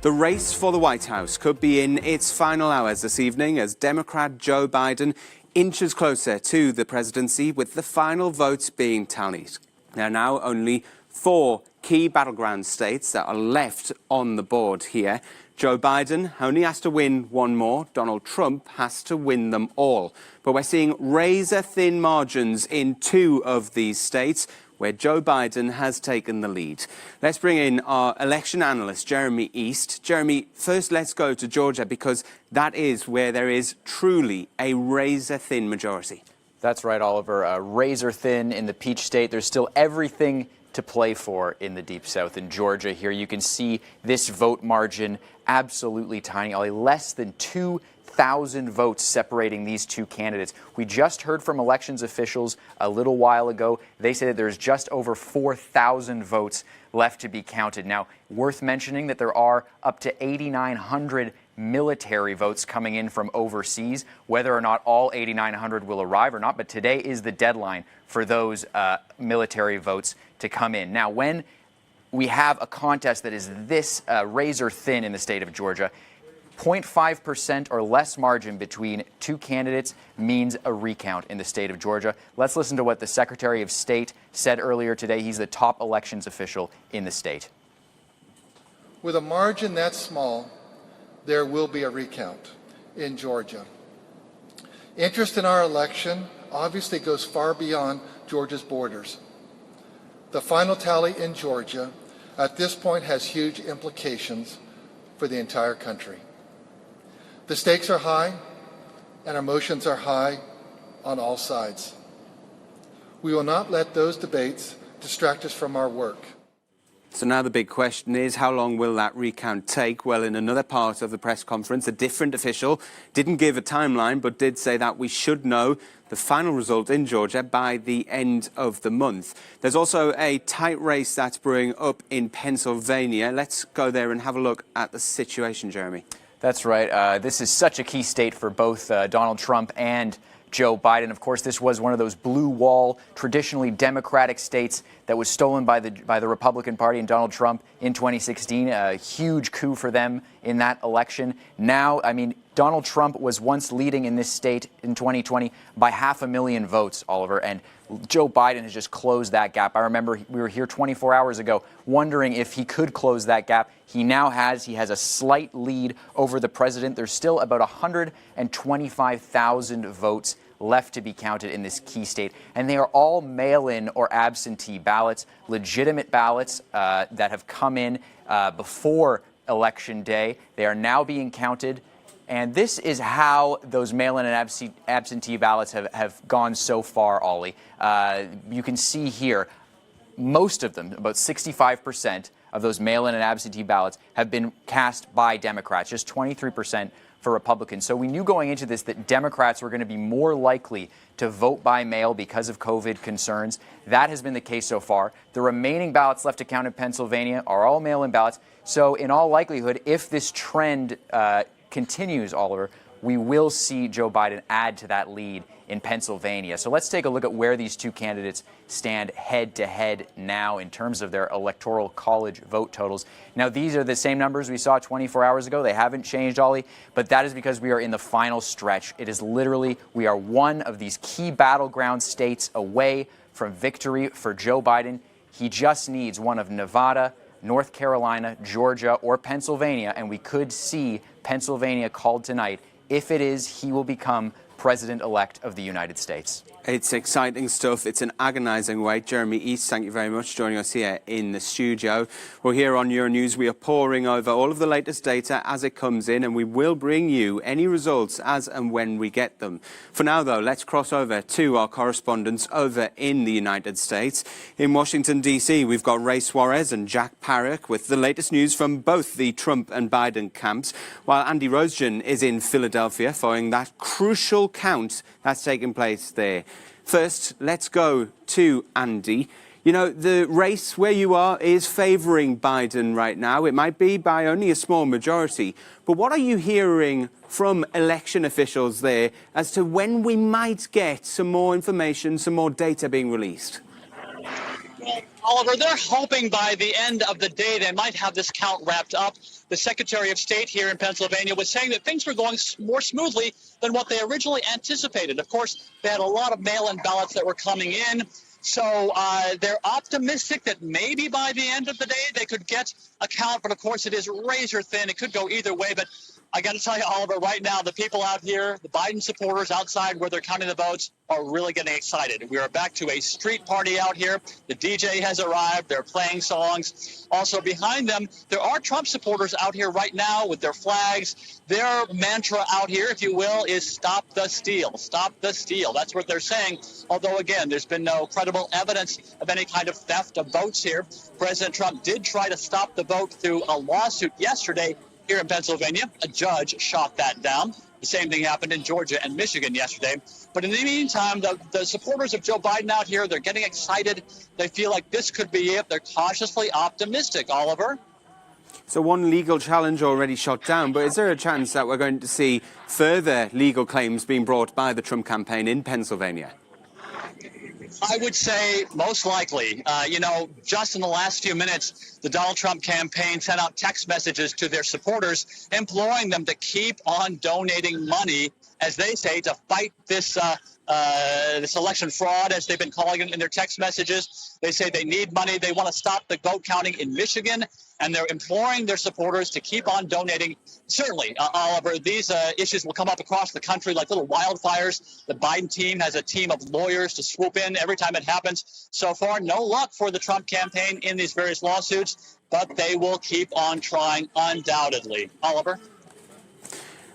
The race for the White House could be in its final hours this evening as Democrat Joe Biden inches closer to the presidency, with the final votes being tallied. There are now only 4 key battleground states that are left on the board here. Joe Biden only has to win one more. Donald Trump has to win them all. But we're seeing razor-thin margins in 2 of these states, where Joe Biden has taken the lead. Let's bring in our election analyst, Jeremy East. Jeremy, first let's go to Georgia, because that is where there is truly a razor-thin majority. That's right, Oliver. Razor-thin in the Peach State. There's still everything to play for in the Deep South. In Georgia here, you can see this vote margin absolutely tiny, only less than 2,000 votes separating these 2 candidates. We just heard from elections officials a little while ago. They say that there's just over 4,000 votes left to be counted. Now, worth mentioning that there are up to 8,900 military votes coming in from overseas. Whether or not all 8,900 will arrive or not, but today is the deadline for those military votes to come in. Now, when we have a contest that is this razor thin in the state of Georgia, 0.5% or less margin between 2 candidates means a recount in the state of Georgia. Let's listen to what the Secretary of State said earlier today. He's the top elections official in the state. With a margin that small, there will be a recount in Georgia. Interest in our election obviously goes far beyond Georgia's borders. The final tally in Georgia at this point has huge implications for the entire country. The stakes are high and our emotions are high on all sides. We will not let those debates distract us from our work. So now the big question is, how long will that recount take? Well, in another part of the press conference, a different official didn't give a timeline, but did say that we should know the final result in Georgia by the end of the month. There's also a tight race that's brewing up in Pennsylvania. Let's go there and have a look at the situation, Jeremy. That's right. This is such a key state for both Donald Trump and Joe Biden. Of course, this was one of those blue wall, traditionally Democratic states that was stolen by the Republican Party and Donald Trump in 2016. A huge coup for them in that election. Now, I mean, Donald Trump was once leading in this state in 2020 by 500,000 votes, Oliver, and Joe Biden has just closed that gap. I remember we were here 24 hours ago wondering if he could close that gap. He now has. He has a slight lead over the president. There's still about 125,000 votes left to be counted in this key state, and they are all mail-in or absentee ballots, legitimate ballots that have come in before Election Day. They are now being counted. And this is how those mail-in and absentee ballots have gone so far, Ollie. You can see here, most of them, about 65% of those mail-in and absentee ballots have been cast by Democrats, just 23% for Republicans. So we knew going into this that Democrats were going to be more likely to vote by mail because of COVID concerns. That has been the case so far. The remaining ballots left to count in Pennsylvania are all mail-in ballots. So in all likelihood, if this trend continues, Oliver, we will see Joe Biden add to that lead in Pennsylvania. So let's take a look at where these 2 candidates stand head-to-head now in terms of their electoral college vote totals. Now, these are the same numbers we saw 24 hours ago. They haven't changed, Ollie, but that is because we are in the final stretch. It is literally, we are one of these key battleground states away from victory for Joe Biden. He just needs one of Nevada, North Carolina, Georgia, or Pennsylvania, and we could see Pennsylvania called tonight. If it is, he will become President-elect of the United States. It's exciting stuff. It's an agonizing wait. Jeremy East, thank you very much for joining us here in the studio. Well, here on Euronews, we are poring over all of the latest data as it comes in, and we will bring you any results as and when we get them. For now, though, let's cross over to our correspondents over in the United States. In Washington, D.C., we've got Ray Suarez and Jack Parrick with the latest news from both the Trump and Biden camps, while Andy Rosejan is in Philadelphia following that crucial count that's taken place there. First, let's go to Andy. You know, the race where you are is favouring Biden right now. It might be by only a small majority. But what are you hearing from election officials there as to when we might get some more information, some more data being released? Oliver, they're hoping by the end of the day they might have this count wrapped up. The Secretary of State here in Pennsylvania was saying that things were going more smoothly than what they originally anticipated. Of course, they had a lot of mail-in ballots that were coming in. So they're optimistic that maybe by the end of the day they could get a count. But, of course, it is razor thin. It could go either way. But I got to tell you, Oliver, right now, the people out here, the Biden supporters outside where they're counting the votes are really getting excited. We are back to a street party out here. The DJ has arrived. They're playing songs. Also behind them, there are Trump supporters out here right now with their flags. Their mantra out here, if you will, is stop the steal. Stop the steal. That's what they're saying. Although, again, there's been no credible evidence of any kind of theft of votes here. President Trump did try to stop the vote through a lawsuit yesterday here in Pennsylvania. A judge shot that down. The same thing happened in Georgia and Michigan yesterday. But in the meantime, the supporters of Joe Biden out here, they're getting excited. They feel like this could be it. They're cautiously optimistic, Oliver. So one legal challenge already shot down, but is there a chance that we're going to see further legal claims being brought by the Trump campaign in Pennsylvania? I would say most likely. Just in the last few minutes, the Donald Trump campaign sent out text messages to their supporters, imploring them to keep on donating money, as they say, to fight this election fraud, as they've been calling it in their text messages. They say they need money. They want to stop the vote counting in Michigan, and they're imploring their supporters to keep on donating. Certainly, Oliver, these issues will come up across the country like little wildfires. The Biden team has a team of lawyers to swoop in every time it happens. So far, no luck for the Trump campaign in these various lawsuits, but they will keep on trying undoubtedly. Oliver?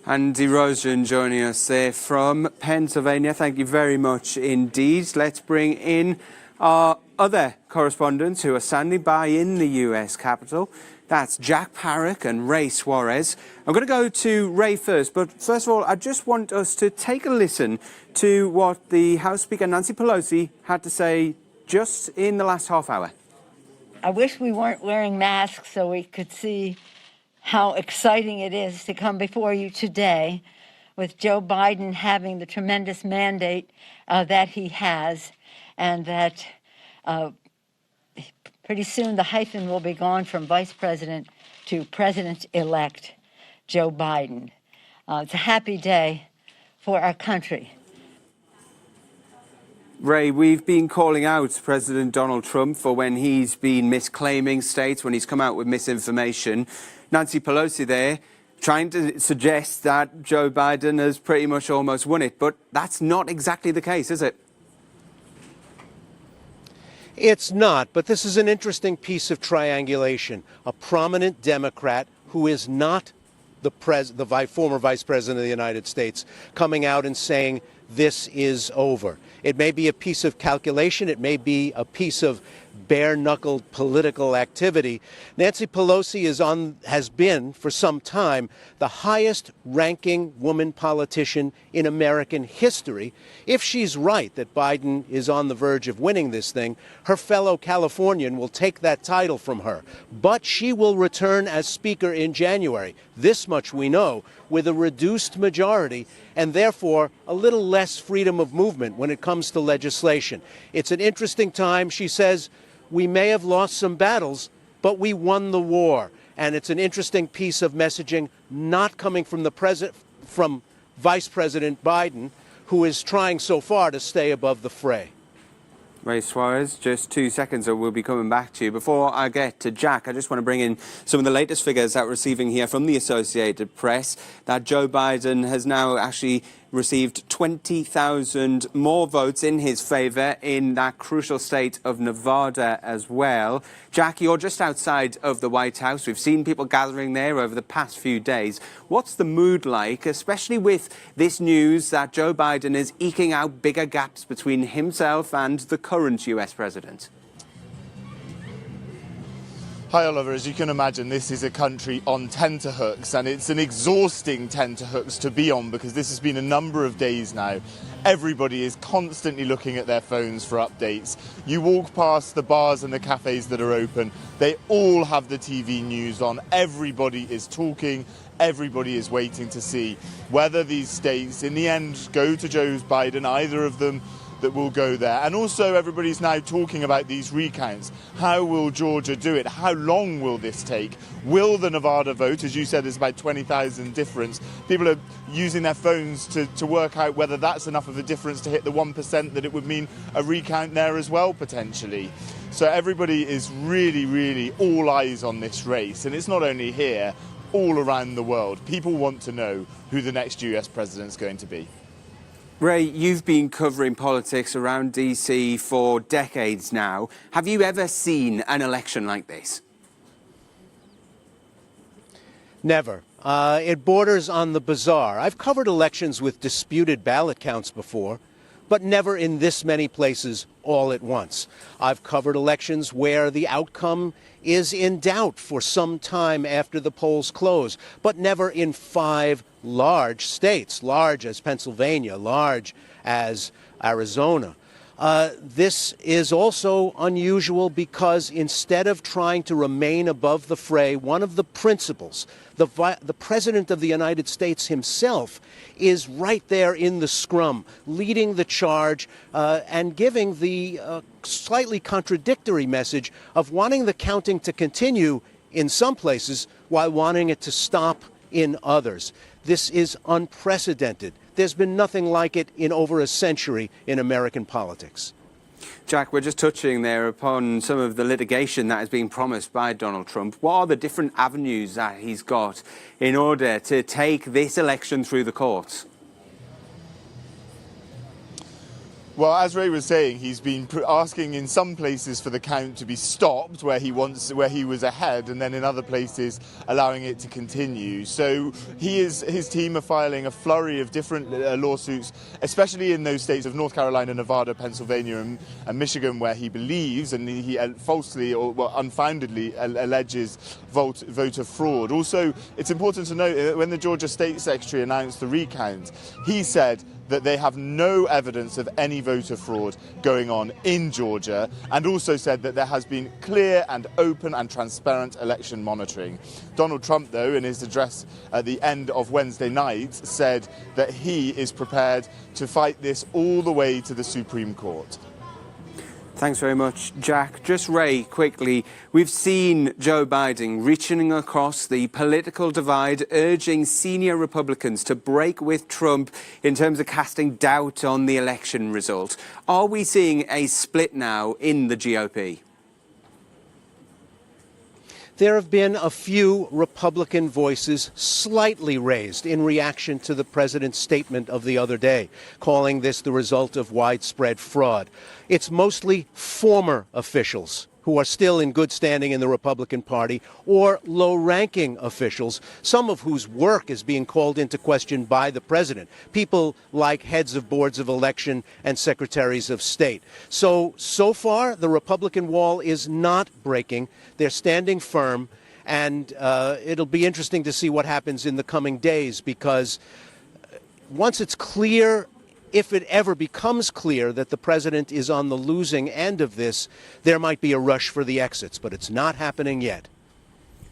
Andy Rosen joining us there from Pennsylvania. Thank you very much indeed. Let's bring in our other correspondents who are standing by in the US Capitol. That's Jack Parrock and Ray Suarez. I'm going to go to Ray first, but first of all, I just want us to take a listen to what the House Speaker Nancy Pelosi had to say just in the last half hour. I wish we weren't wearing masks so we could see how exciting it is to come before you today with Joe Biden having the tremendous mandate that he has, and that pretty soon the hyphen will be gone from Vice President to President-elect Joe Biden. It's a happy day for our country. Ray, we've been calling out President Donald Trump for when he's been misclaiming states, when he's come out with misinformation. Nancy Pelosi there trying to suggest that Joe Biden has pretty much almost won it, but that's not exactly the case, is it? It's not, but this is an interesting piece of triangulation. A prominent Democrat who is not the former Vice President of the United States coming out and saying this is over. It may be a piece of calculation. It may be a piece of bare-knuckled political activity. Nancy Pelosi has been, for some time, the highest-ranking woman politician in American history. If she's right that Biden is on the verge of winning this thing, her fellow Californian will take that title from her. But she will return as Speaker in January. This much we know, with a reduced majority and therefore a little less freedom of movement when it comes to legislation. It's an interesting time. She says, we may have lost some battles, but we won the war. And it's an interesting piece of messaging not coming from from Vice President Biden, who is trying so far to stay above the fray. Ray Suarez, just 2 seconds and we'll be coming back to you. Before I get to Jack, I just want to bring in some of the latest figures that we're receiving here from the Associated Press, that Joe Biden has now actually received 20,000 more votes in his favour in that crucial state of Nevada as well. Jack, you're just outside of the White House. We've seen people gathering there over the past few days. What's the mood like, especially with this news that Joe Biden is eking out bigger gaps between himself and the current US president? Hi Oliver, as you can imagine, this is a country on tenterhooks, and it's an exhausting tenterhooks to be on because this has been a number of days now. Everybody is constantly looking at their phones for updates. You walk past the bars and the cafes that are open, they all have the TV news on. Everybody is talking, everybody is waiting to see whether these states in the end go to Joe Biden, either of them, that will go there. And also everybody's now talking about these recounts. How will Georgia do it? How long will this take? Will the Nevada vote, as you said, there's about 20,000 difference. People are using their phones to work out whether that's enough of a difference to hit the 1% that it would mean a recount there as well, potentially. So everybody is really, really all eyes on this race. And it's not only here, all around the world. People want to know who the next US president's going to be. Ray, you've been covering politics around DC for decades now. Have you ever seen an election like this? Never. It borders on the bizarre. I've covered elections with disputed ballot counts before, but never in this many places all at once. I've covered elections where the outcome is in doubt for some time after the polls close, but never in 5 large states, large as Pennsylvania, large as Arizona. This is also unusual because instead of trying to remain above the fray, one of the principles, the President of the United States himself is right there in the scrum, leading the charge and giving the slightly contradictory message of wanting the counting to continue in some places while wanting it to stop in others. This is unprecedented. There's been nothing like it in over a century in American politics. Jack, we're just touching there upon some of the litigation that has been promised by Donald Trump. What are the different avenues that he's got in order to take this election through the courts? Well, as Ray was saying, he's been asking in some places for the count to be stopped where he was ahead, and then in other places allowing it to continue. So his team are filing a flurry of different lawsuits, especially in those states of North Carolina, Nevada, Pennsylvania, and Michigan, where he believes and he falsely or unfoundedly alleges voter fraud. Also, it's important to note that when the Georgia State Secretary announced the recount, he said that they have no evidence of any voter fraud going on in Georgia, and also said that there has been clear and open and transparent election monitoring. Donald Trump, though, in his address at the end of Wednesday night, said that he is prepared to fight this all the way to the Supreme Court. Thanks very much, Jack. Just Ray, quickly, we've seen Joe Biden reaching across the political divide, urging senior Republicans to break with Trump in terms of casting doubt on the election result. Are we seeing a split now in the GOP? There have been a few Republican voices slightly raised in reaction to the president's statement of the other day, calling this the result of widespread fraud. It's mostly former officials who are still in good standing in the Republican Party, or low-ranking officials, some of whose work is being called into question by the president, people like heads of boards of election and secretaries of state. So far, the Republican wall is not breaking. They're standing firm, and it'll be interesting to see what happens in the coming days, because once it's clear, if it ever becomes clear that the president is on the losing end of this, there might be a rush for the exits, but it's not happening yet.